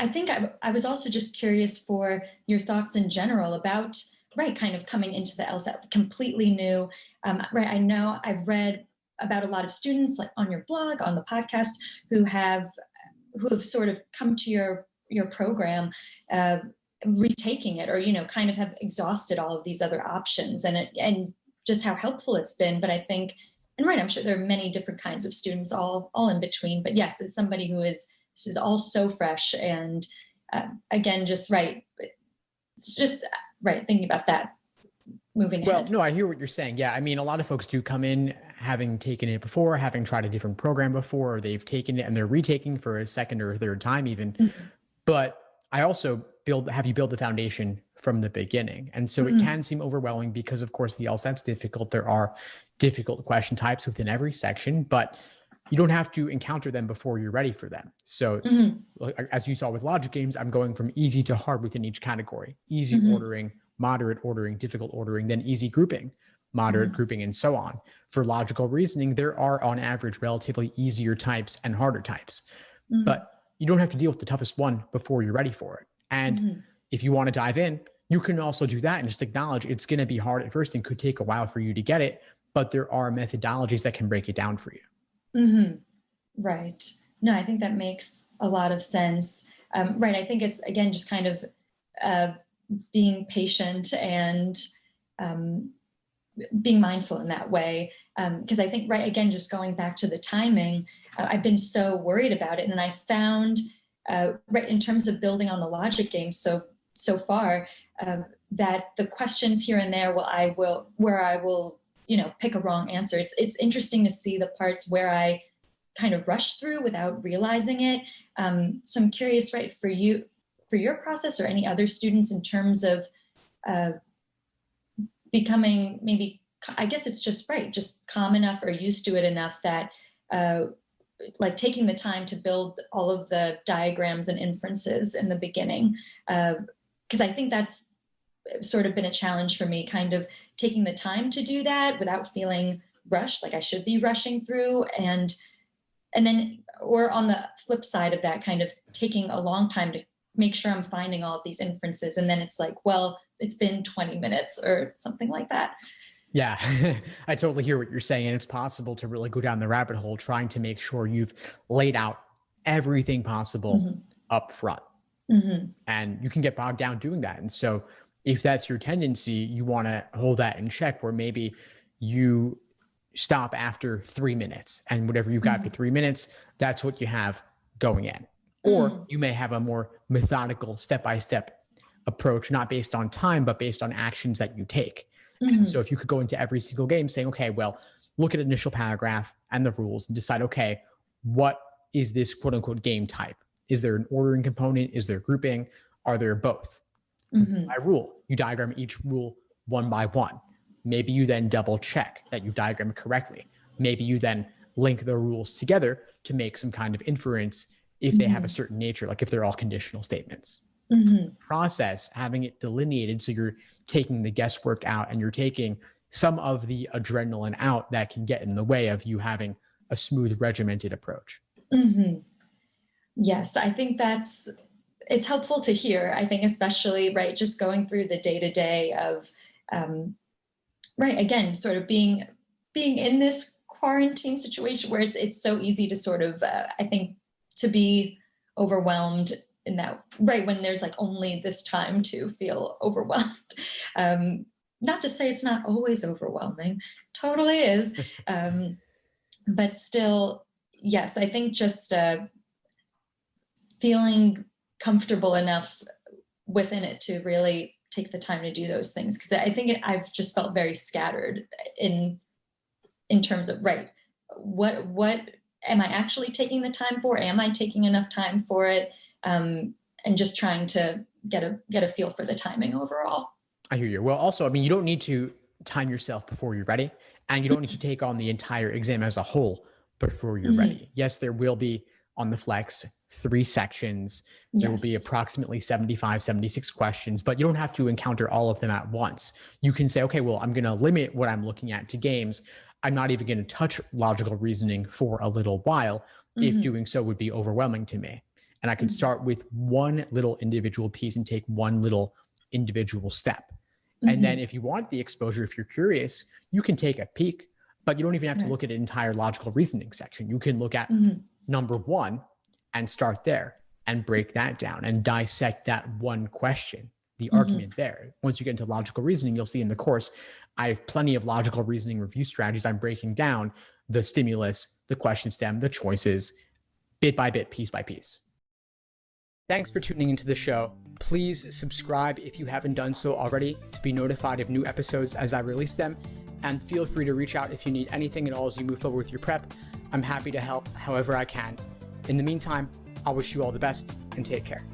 I think I was also just curious for your thoughts in general about, right, kind of coming into the LSAT completely new. Right, I know I've read about a lot of students, like on your blog, on the podcast, who have sort of come to your program, retaking it, or, kind of have exhausted all of these other options, and just how helpful it's been. But I think, and right, I'm sure there are many different kinds of students, all in between. But yes, as somebody this is all so fresh, and again, just right, it's just right, thinking about that moving ahead. Well, no, I hear what you're saying. Yeah, I mean, a lot of folks do come in having taken it before, having tried a different program before, or they've taken it and they're retaking for a second or a third time even. Mm-hmm. But I also have you build the foundation from the beginning. And so it can seem overwhelming because, of course, the LSAT's difficult. There are difficult question types within every section, but you don't have to encounter them before you're ready for them. So as you saw with logic games, I'm going from easy to hard within each category: easy ordering, moderate ordering, difficult ordering, then easy grouping, moderate grouping, and so on. For logical reasoning, there are on average relatively easier types and harder types, but you don't have to deal with the toughest one before you're ready for it. And if you want to dive in, you can also do that and just acknowledge it's going to be hard at first and could take a while for you to get it, but there are methodologies that can break it down for you. Right. No, I think that makes a lot of sense. Right. I think it's, again, just kind of being patient and being mindful in that way. Because I think, right, again, just going back to the timing, I've been so worried about it. And I found, right, in terms of building on the logic game so far, that the questions here and there where I will pick a wrong answer. It's interesting to see the parts where I kind of rush through without realizing it. So I'm curious, right, for your process or any other students, in terms of becoming, maybe, I guess it's just calm enough or used to it enough that like taking the time to build all of the diagrams and inferences in the beginning. Because I think that's sort of been a challenge for me, kind of taking the time to do that without feeling rushed, like I should be rushing through. And then, or on the flip side of that, kind of taking a long time to make sure I'm finding all of these inferences. And then it's like, well, it's been 20 minutes or something like that. Yeah, I totally hear what you're saying. And it's possible to really go down the rabbit hole trying to make sure you've laid out everything possible up front. And you can get bogged down doing that. And so if that's your tendency, you want to hold that in check, where maybe you stop after 3 minutes, and whatever you've got for 3 minutes, that's what you have going in. Or you may have a more methodical step-by-step approach, not based on time, but based on actions that you take. And so if you could go into every single game saying, okay, well, look at initial paragraph and the rules and decide, okay, what is this quote unquote game type? Is there an ordering component? Is there grouping? Are there both? By rule, you diagram each rule one by one. Maybe you then double check that you've diagrammed correctly. Maybe you then link the rules together to make some kind of inference if they have a certain nature, like if they're all conditional statements. Process, having it delineated so you're taking the guesswork out and you're taking some of the adrenaline out that can get in the way of you having a smooth, regimented approach. Yes, I think it's helpful to hear. I think especially, right, just going through the day-to-day of, right, again, sort of being in this quarantine situation where it's so easy to sort of, I think, to be overwhelmed in that, right, when there's like only this time to feel overwhelmed. Not to say it's not always overwhelming, totally is. But still, yes, I think just feeling comfortable enough within it to really take the time to do those things. Because I think I've just felt very scattered in terms of, right, what am I actually taking the time for? Am I taking enough time for it? And just trying to get a feel for the timing overall. I hear you. Well, also, I mean, you don't need to time yourself before you're ready, and you don't need to take on the entire exam as a whole before you're ready. Yes, there will be on the flex 3 sections. There will be approximately 75, 76 questions, but you don't have to encounter all of them at once. You can say, okay, well, I'm going to limit what I'm looking at to games. I'm not even going to touch logical reasoning for a little while if doing so would be overwhelming to me. and I can start with one little individual piece and take one little individual step. And then if you want the exposure, if you're curious, you can take a peek, but you don't even have to look at an entire logical reasoning section. You can look at number one and start there and break that down and dissect that one question, the argument there. Once you get into logical reasoning, you'll see in the course, I have plenty of logical reasoning review strategies. I'm breaking down the stimulus, the question stem, the choices, bit by bit, piece by piece. Thanks for tuning into the show. Please subscribe if you haven't done so already to be notified of new episodes as I release them. And feel free to reach out if you need anything at all as you move forward with your prep. I'm happy to help however I can. In the meantime, I'll wish you all the best and take care.